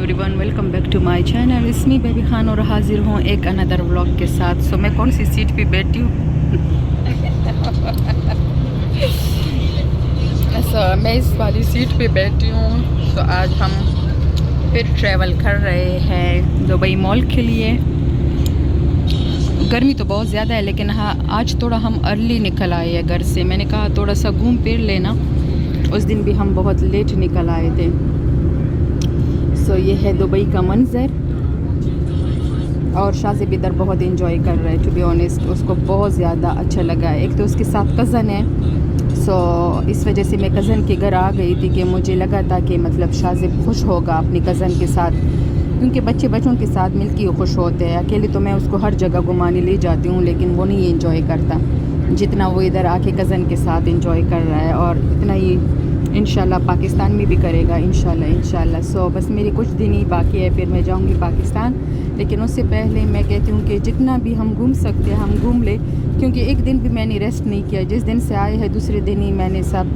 Everyone, welcome back to my channel. इसमें Baby Khan और हाजिर हूँ एक अनदर व्लॉग के साथ। सो मैं कौन सी सीट पे बैठी हूँ? मैं इस वाली सीट पे बैठी हूँ। तो आज हम फिर ट्रैवल कर रहे हैं दुबई मॉल के लिए। गर्मी तो बहुत ज़्यादा है, लेकिन हाँ आज थोड़ा हम अर्ली निकल आए हैं घर से। मैंने कहा थोड़ा सा घूम फिर लेना। उस दिन भी हम बहुत लेट निकल आए थे। सो ये है दुबई का मंज़र, और शाज़िब इधर बहुत इंजॉय कर रहा है। टू बी ऑनेस्ट उसको बहुत ज़्यादा अच्छा लगा है। एक तो उसके साथ कज़न है, सो इस वजह से मैं कज़न के घर आ गई थी कि मुझे लगा था कि मतलब शाज़िब खुश होगा अपनी कज़न के साथ, क्योंकि बच्चों के साथ मिलके खुश होते हैं। अकेले तो मैं उसको हर जगह घुमाने ले जाती हूँ, लेकिन वो नहीं इंजॉय करता जितना वो इधर आके कज़न के साथ इंजॉय कर रहा है, और इतना ही इंशाल्लाह पाकिस्तान में भी करेगा इंशाल्लाह। सो बस मेरे कुछ दिन ही बाकी है, फिर मैं जाऊंगी पाकिस्तान। लेकिन उससे पहले मैं कहती हूँ कि जितना भी हम घूम सकते हैं हम घूम ले, क्योंकि एक दिन भी मैंने रेस्ट नहीं किया। जिस दिन से आए हैं दूसरे दिन ही मैंने सब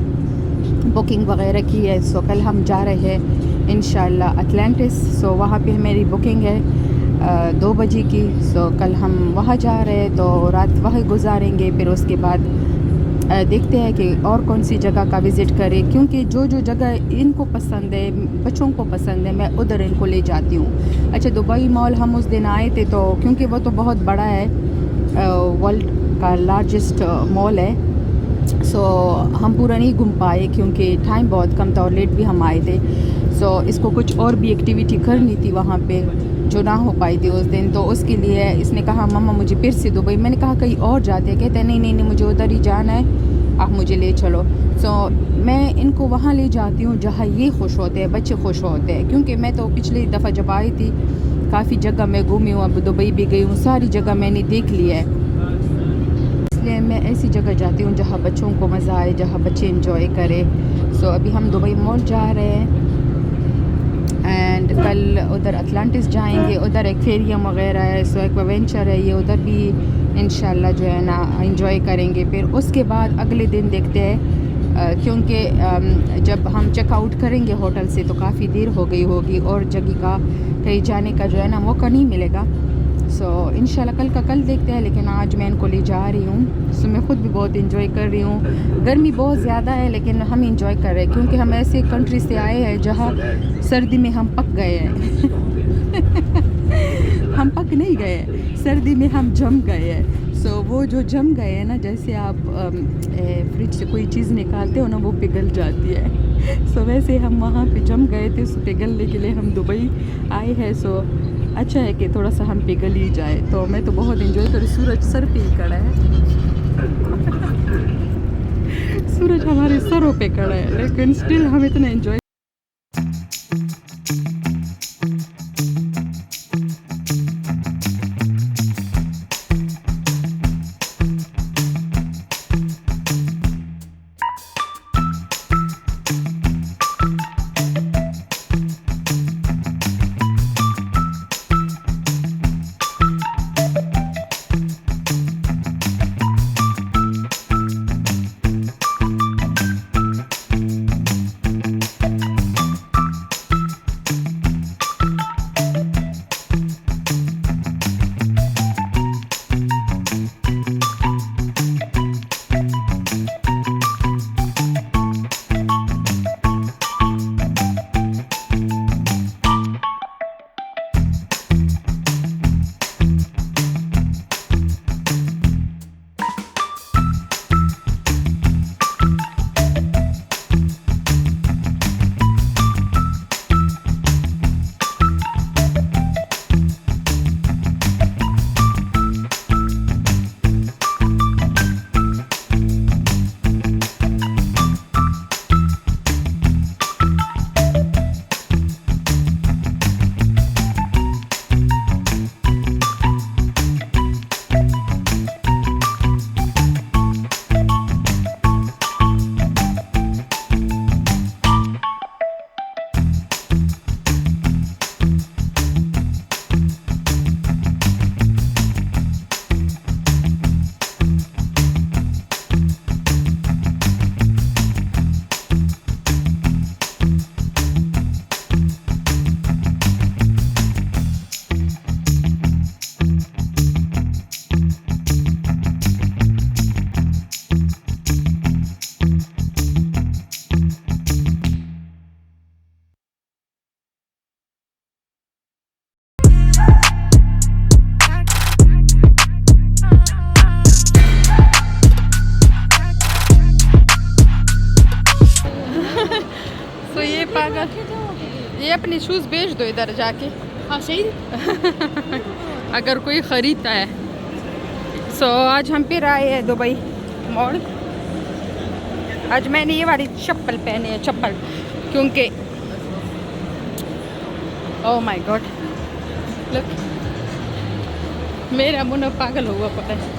बुकिंग वगैरह की है। सो कल हम जा रहे हैं इंशाल्लाह अटलांटिस। सो वहाँ पे मेरी बुकिंग है 2 बजे की। सो कल हम वहाँ जा रहे हैं, तो रात वहाँ गुजारेंगे। फिर उसके बाद देखते हैं कि और कौन सी जगह का विज़िट करें, क्योंकि जो जगह इनको पसंद है, बच्चों को पसंद है, मैं उधर इनको ले जाती हूँ। अच्छा, दुबई मॉल हम उस दिन आए थे, तो क्योंकि वो तो बहुत बड़ा है, वर्ल्ड का लार्जेस्ट मॉल है। सो हम पूरा नहीं घूम पाए क्योंकि टाइम बहुत कम था और लेट भी हम आए थे। सो इसको कुछ और भी एक्टिविटी करनी थी वहाँ पे, जो ना हो पाई थी उस दिन। तो उसके लिए इसने कहा मम्मा मुझे फिर से दुबई। मैंने कहा कहीं और जाते हैं। कहते हैं नहीं मुझे उधर ही जाना है, आप मुझे ले चलो। सो मैं इनको वहाँ ले जाती हूँ जहाँ ये खुश होते हैं, बच्चे खुश होते हैं। क्योंकि मैं तो पिछली दफ़ा जब आई थी काफ़ी जगह मैं घूमी हूँ, अब दुबई भी गई हूँ, सारी जगह मैंने देख लिया है। इसलिए मैं ऐसी जगह जाती हूँ जहाँ बच्चों को मज़ा आए, जहाँ बच्चे इंजॉय करें। सो अभी हम दुबई मॉल जा रहे हैं एंड कल उधर अटलांटिस जाएंगे। उधर एक्वेरियम वगैरह है, सो एक्वावेंचर है ये, उधर भी इंशाल्लाह जो है ना इंजॉय करेंगे। फिर उसके बाद अगले दिन देखते हैं, क्योंकि जब हम चेकआउट करेंगे होटल से तो काफ़ी देर हो गई होगी और जगह का कहीं जाने का जो है ना मौका नहीं मिलेगा। सो इंशाल्लाह कल का कल देखते हैं, लेकिन आज मैं इनको ले जा रही हूँ। सो मैं ख़ुद भी बहुत इंजॉय कर रही हूँ। गर्मी बहुत ज़्यादा है, लेकिन हम इंजॉय कर रहे हैं क्योंकि हम ऐसे कंट्री से आए हैं जहाँ सर्दी में हम पक गए हैं। हम पक नहीं गए, सर्दी में हम जम गए हैं। सो वो जो जम गए हैं ना, जैसे आप फ्रिज से कोई चीज़ निकालते हो ना, वो पिघल जाती है। सो वैसे हम वहाँ पे जम गए थे, उस पिघलने के लिए हम दुबई आए हैं। सो अच्छा है कि थोड़ा सा हम पिघल ही जाए। तो मैं तो बहुत इंजॉय कर रही। सूरज सर पे ही खड़ा है। सूरज हमारे सरों पे खड़ा है, लेकिन स्टिल हम इतना इंजॉय। ये अपने शूज़ बेच दो इधर जाके। हाँ सही। अगर कोई ख़रीदता है। सो आज हम फिर आए हैं दुबई मॉल। आज मैंने ये वाली चप्पल पहनी है, चप्पल, क्योंकि ओह माय गॉड लुक, मेरा मुन्ना पागल हुआ पता है।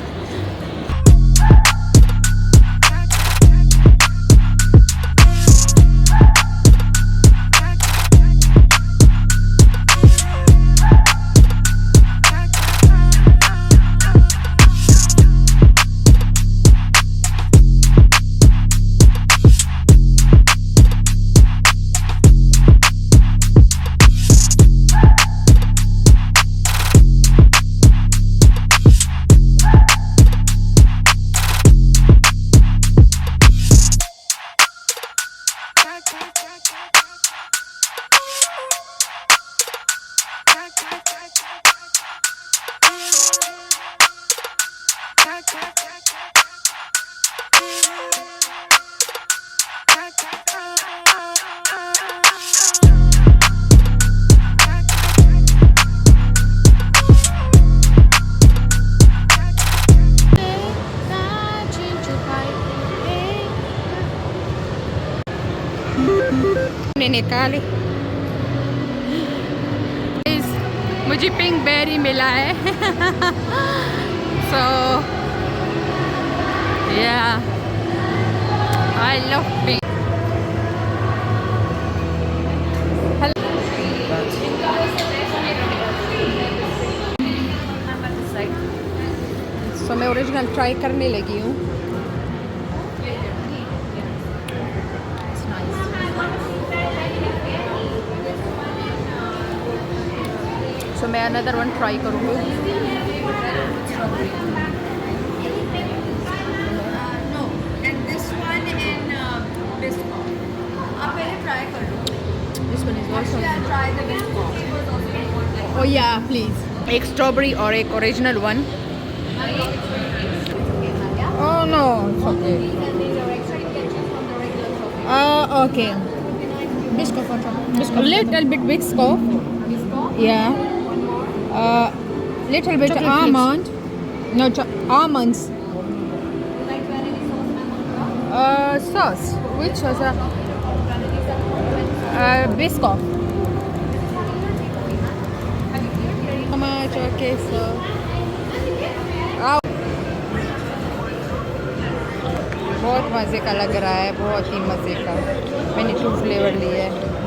निकाली मुझे पिंक बेरी मिला है। सो या आई लव पिंक। सो मैं ओरिजिनल ट्राई करने लगी हूँ। सो मैं अनदर वन ट्राई करूँगी। No and this one in Bisco. आप पहले ट्राई कर लो। This one is also try the Bisco. Oh yeah please, एक स्ट्रॉबेरी और एक original one. Oh no okay okay Bisco for a little bit Biscoff, yeah, little bit Chocolate almond, no almonds, sauce, which was a Biscoff. How much? Okay, so बहुत मज़े का लग रहा है, बहुत ही मज़े का। मैंने 2 फ्लेवर लिए है।